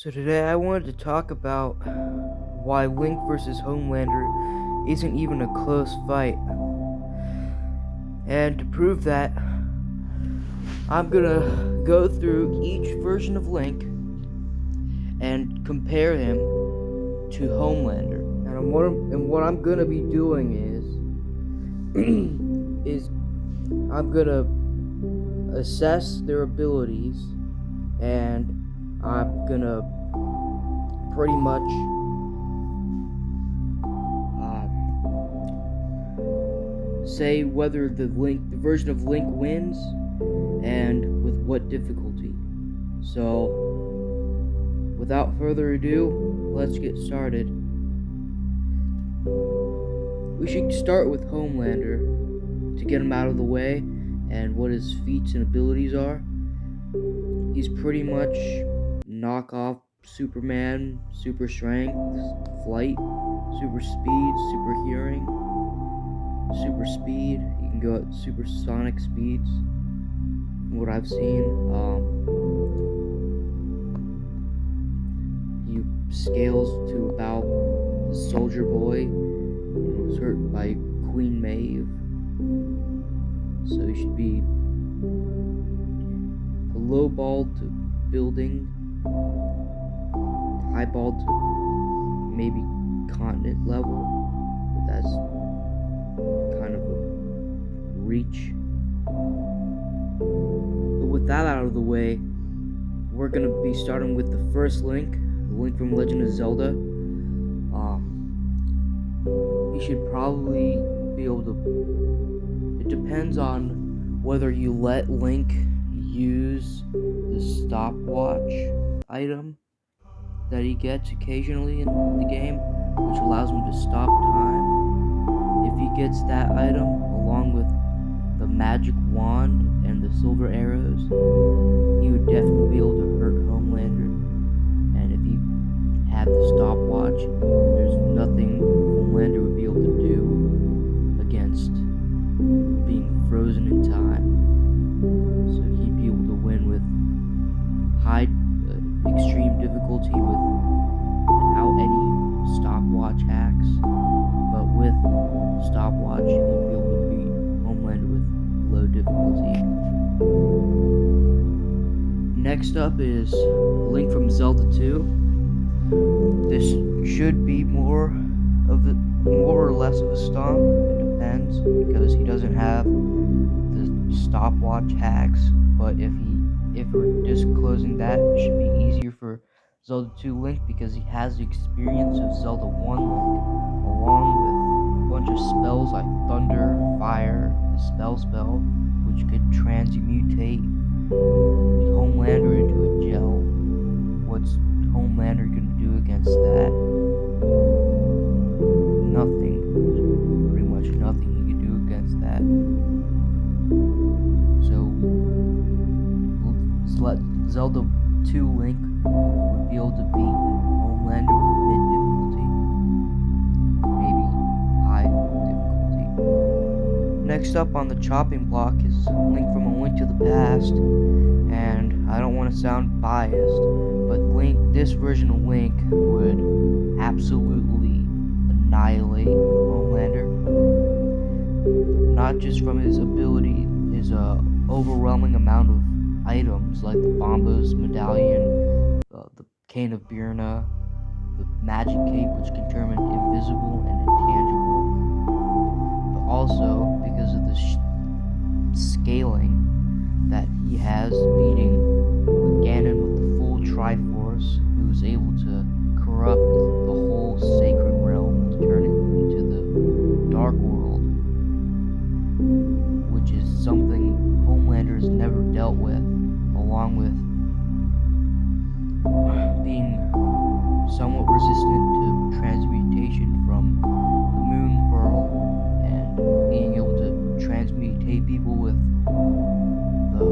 So today I wanted to talk about why Link versus Homelander isn't even a close fight. And to prove that, I'm gonna go through each version of Link and compare him to Homelander. And what I'm gonna be doing is I'm gonna assess their abilities, and I'm gonna pretty much say whether the version of Link wins and with what difficulty. So, without further ado, let's get started. We should start with Homelander to get him out of the way and what his feats and abilities are. He's pretty much knockoff Superman, super strength, flight, super speed, super hearing, super speed. He can go at supersonic speeds. From what I've seen, he scales to about the Soldier Boy. He was hurt by Queen Maeve, so he should be a low-balled building, high-balled to maybe continent level, but that's kind of a reach. But with that out of the way, we're going to be starting with the first Link, the Link from Legend of Zelda. He should probably be able to... It depends on whether you let Link use the stopwatch item that he gets occasionally in the game, which allows him to stop time. If he gets that item along with the magic wand and the silver arrows, he would definitely be able to hurt Homelander. And if he had the stopwatch, there's nothing Homelander would be able to do against being frozen in time. So he'd be able to win with high extreme difficulty without any stopwatch hacks, but with stopwatch he'd be able to beat Homelander with low difficulty. Next up is Link from Zelda 2. This should be more or less of a stomp. It depends, because he doesn't have the stopwatch hacks, but if we're disclosing that, it should be easier for Zelda 2 Link because he has the experience of Zelda 1 Link, along with a bunch of spells like Thunder, Fire, the Spell, which could transmutate Homelander into a gel. What's Homelander gonna do against that? Nothing. Pretty much nothing he could do against that. So Zelda 2 Link would be able to beat Homelander with mid difficulty, maybe high difficulty. Next up on the chopping block is Link from A Link to the Past, and I don't want to sound biased, but this version of Link would absolutely annihilate Homelander, not just from his ability, his overwhelming amount of items like the Bombos medallion, the Cane of Birna, the Magic Cape, which can turn him invisible and intangible, but also because of the scaling that he has, beating Ganon with the full Triforce, who was able to corrupt the whole Sacred Realm to turn it into the Dark World, which is something Homelander has never dealt with, along with being somewhat resistant to transmutation from the Moon Pearl, and being able to transmutate people with the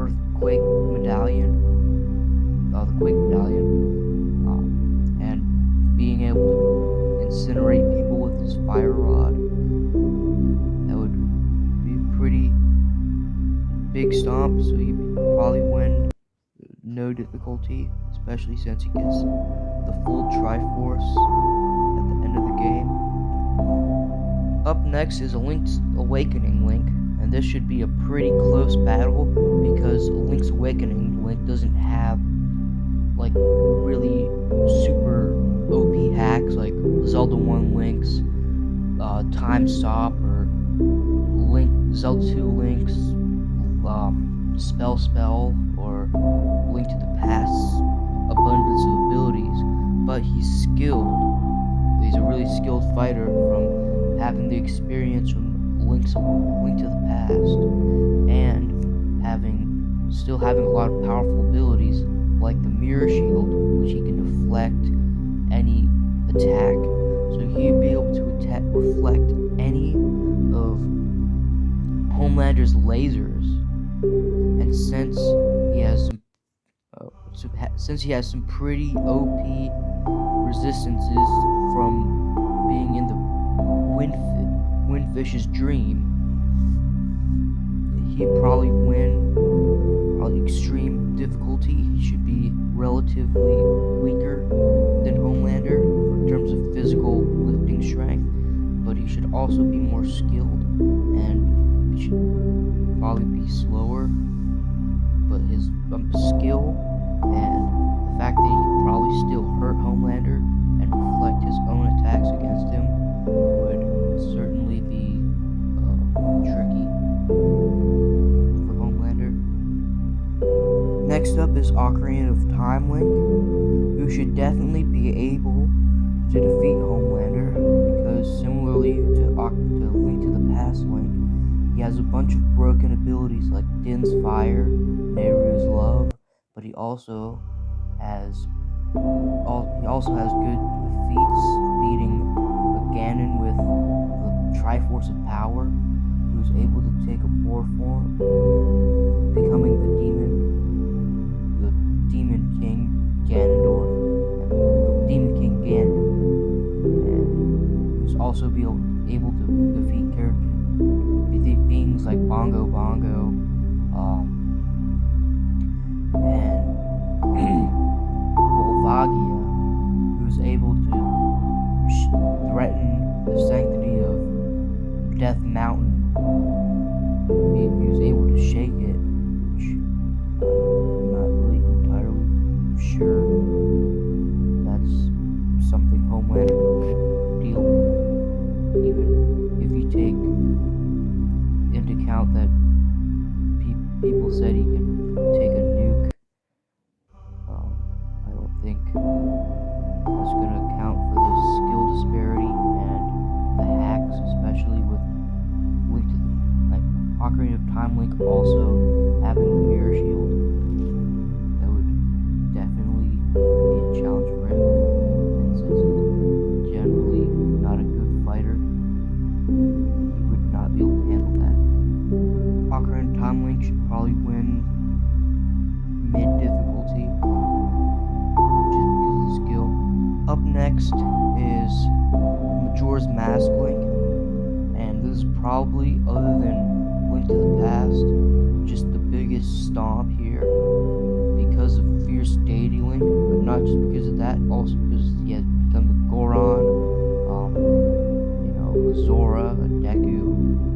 Earthquake Medallion, the Quake Medallion, and being able to incinerate people with his Fire Rod. That would be pretty big stomp, so you probably win no difficulty, especially since he gets the full Triforce at the end of the game. Up next is a Link's Awakening Link, and this should be a pretty close battle because Link's Awakening Link doesn't have like really super OP hacks like Zelda 1 Link's Time Stop or Zelda 2 Link's Spell or Link to the Past's abundance of abilities, but he's skilled. He's a really skilled fighter from having the experience from Link to the Past and still having a lot of powerful abilities like the Mirror Shield, which he can deflect any attack. So he'd be able to reflect any of Homelander's lasers. And since he has some pretty OP resistances from being in the Windfish's dream, he'd probably win. Probably extreme difficulty. He should be relatively weaker than Homelander in terms of physical lifting strength, but he should also be more skilled, and he should probably be slower. But his skill and the fact that he can probably still hurt Homelander and reflect his own attacks against him would certainly be tricky for Homelander. Next up is Ocarina of Time Link, who should definitely be able to defeat Homelander because similarly to Link to the Past Link, he has a bunch of broken abilities like Din's Fire, Nehru's Love, but he also has good feats, beating Ganon with the Triforce of Power, who's able to take a boar form, becoming the Demon King Ganondorf, and the Demon King Ganon, and who's also able to defeat beings like Bongo Bongo, and Volvagia, who's able to threaten the sanctity of Death Mountain. He was able to shake it, which I'm not really entirely sure that's something Homelander could deal with, even if you take into account that people said he can take a nuke. I don't think that's going to account for the skill disparity and the hacks, especially with Ocarina of Time Link also having the Mirror Shield. That would definitely be a challenge for him, and since he's generally not a good fighter, he would not be able to handle that. Ocarina of Time Link should probably win mid-difficulty, just because of the skill. Up next is Majora's Mask Link, and this is probably, other than Link to the Past, just the biggest stomp here because of Fierce Deity Link, but not just because of that, also because he has become a Goron, a Zora, a Deku,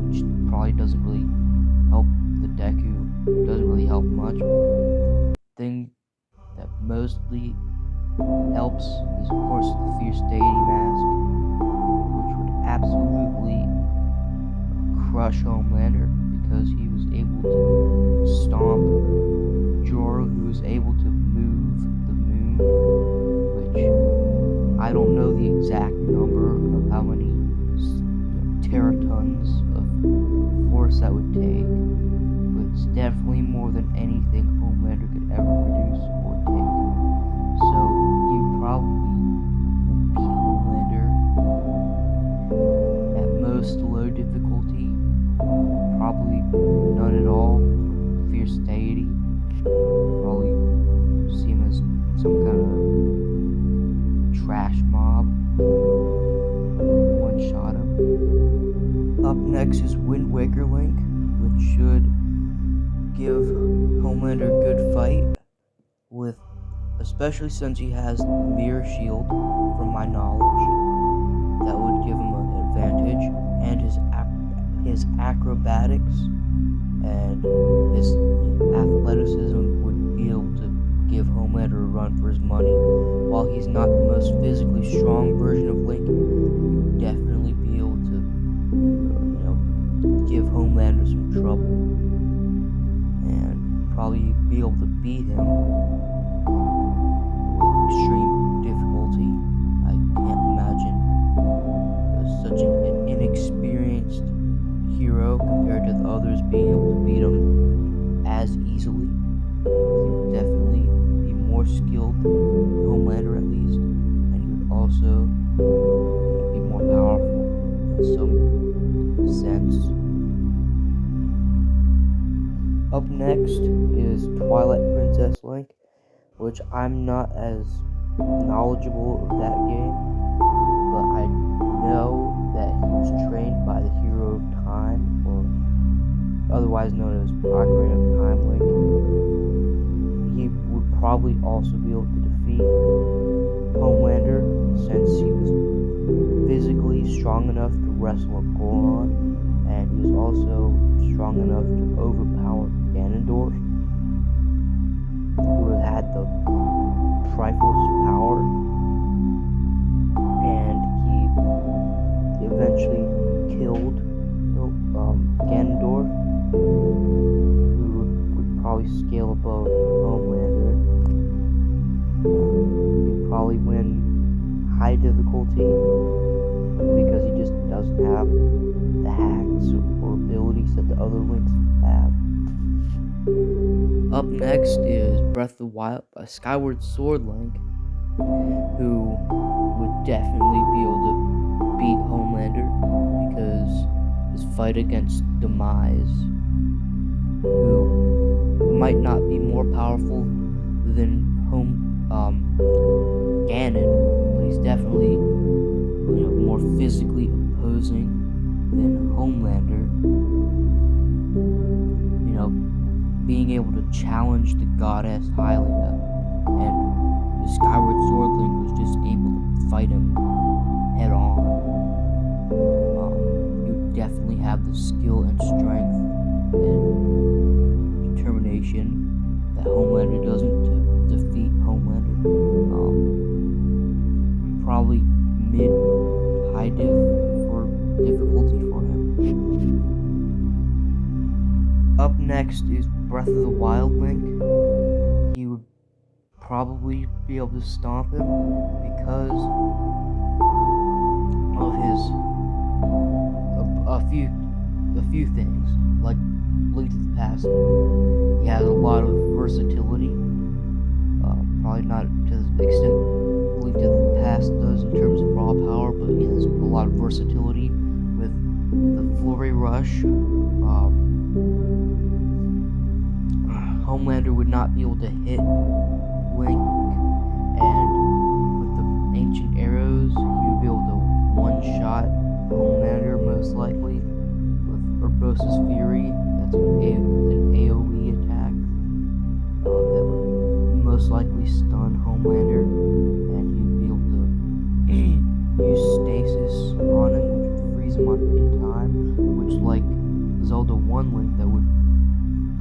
which probably doesn't really help the Deku, doesn't really help much. The thing that mostly helps is, of course, the Fierce Deity Mask, which would absolutely crush Homelander because he was able to stomp Majora, who was able to move the moon, which I don't know the exact number of how many teratons of force that would take, but it's definitely more than anything Homelander could ever produce or take. So you probably will beat Homelander at most low difficulty, probably none at all. Fierce Deity, probably see him as some kind of trash mob, one shot him. Up next is Wind Waker Link, which should give Homelander a good fight, with, especially since he has the mirror shield, from my knowledge, that would give him an advantage, and his acrobatics and his athleticism would be able to give Homelander a run for his money. While he's not the most physically strong version of Link, he would definitely be able to, give Homelander some trouble, and probably be able to beat him with extreme difficulty. I can't imagine such an inexperienced hero compared to the others being able to beat him as easily. He would definitely be more skilled than Homelander, at least, and he would also be more powerful in some sense. Up next is Twilight Princess Link, which I'm not as knowledgeable of that game, but I know that he was trained by the Hero of Time, or otherwise known as Ocarina of Time Link. He would probably also be able to defeat Homelander, since he was physically strong enough to wrestle a Goron, and he was also strong enough to overpower Ganondorf, who had the Triforce power, and he eventually killed Ganondorf, who would probably scale above Homelander. He'd probably win high difficulty because he just doesn't have the hacks or abilities that the other Links have. Up next is Breath of the Wild, Skyward Sword Link, who would definitely be able to beat Homelander because his fight against Demise, who might not be more powerful than Ganon, but he's definitely more physically opposing than Homelander. Being able to challenge the goddess Hylia, and the Skyward Sword Link was just able to fight him head on. You definitely have the skill and strength and determination that Homelander doesn't to defeat Homelander. Probably mid-high difficulty for him. Up next is Breath of the Wild Link. He would probably be able to stomp him because of a few things. Like Link to the Past, he has a lot of versatility. Probably not to the extent Link to the Past does in terms of raw power, but he has a lot of versatility with the Flurry Rush. Homelander would not be able to hit Link, and with the ancient arrows, he would be able to one-shot Homelander, most likely, with Urbosa's Fury. That's an AoE attack that would most likely stun Homelander, and you'd be able to use stasis on him, which would freeze him up in time, which, like Zelda 1 Link,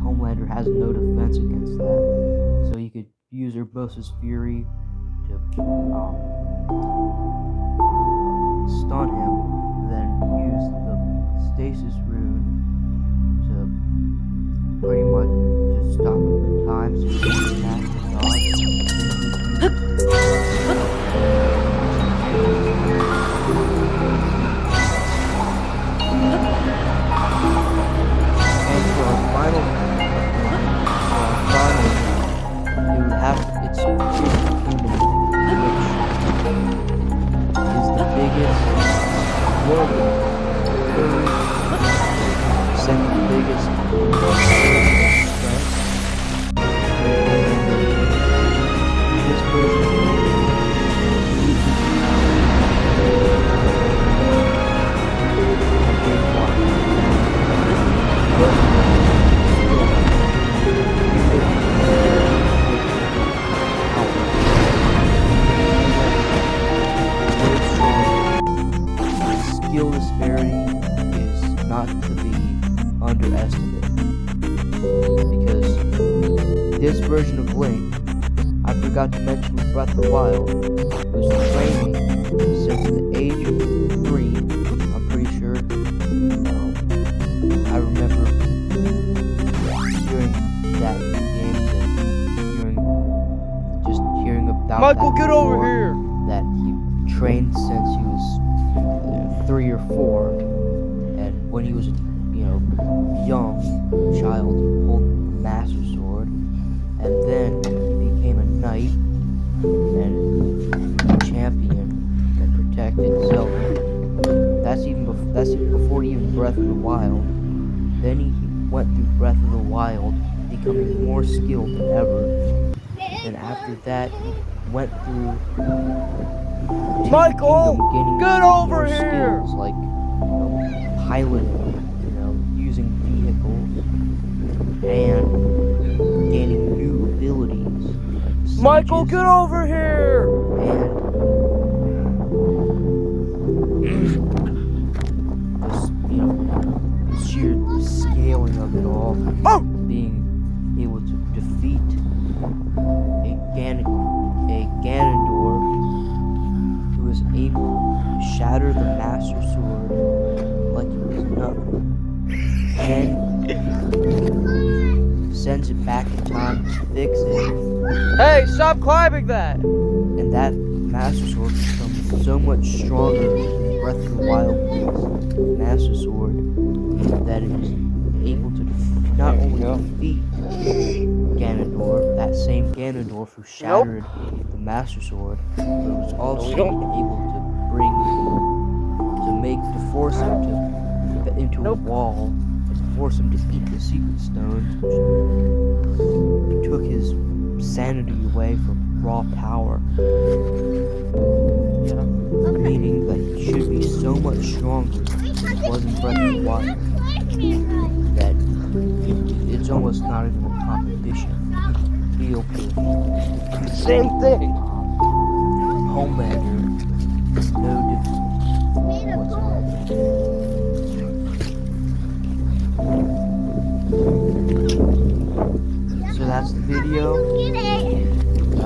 Homelander has no defense against that, so you could use Urbosa's Fury to stun him, then use the stasis rune to pretty much just stop him in time so he can attack and dodge. And for our final it's Tears of the Kingdom, which is the biggest global, third, second biggest strength, underestimate. Because this version of Link, I forgot to mention with Breath of the Wild, was training since the age of 3, I'm pretty sure. I remember hearing that in games and hearing about Michael, that get before, over here! that he trained since he was 3 or 4, and when he was a young child, he pulled the Master Sword, and then he became a knight and a champion that protected Zelda. That's even before even Breath of the Wild. Then he went through Breath of the Wild, becoming more skilled than ever. And after that, he went through Michael, gaining get more over here! skills like piloting, using vehicles, and gaining new abilities like the Michael, sages, get over here! and just the sheer scaling of it all, being able to defeat a Ganondorf who is able to shatter the Master Sword like it was nothing. Then sends it back in time to fix it. Hey, stop climbing that! And that Master Sword becomes so much stronger in Breath of the Wild Master Sword that it is able to not only defeat Ganondorf, that same Ganondorf who shattered the Master Sword, but it was also able to force him into a wall and force him to eat the secret stones, which took his sanity away from raw power. Meaning that he should be so much stronger than he was in Breath of the Wild that it's almost not even a competition. Be able to Same thing! Homelander, no difference whatsoever. So that's the video.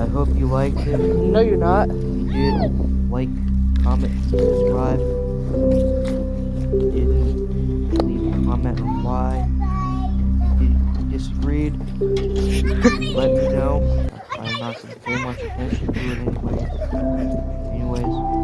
I hope you liked it. No, you're not. If you did, like, comment, subscribe. If you didn't, leave a comment on why. If you disagreed, let me know. I'm not going to pay much attention to it anyways.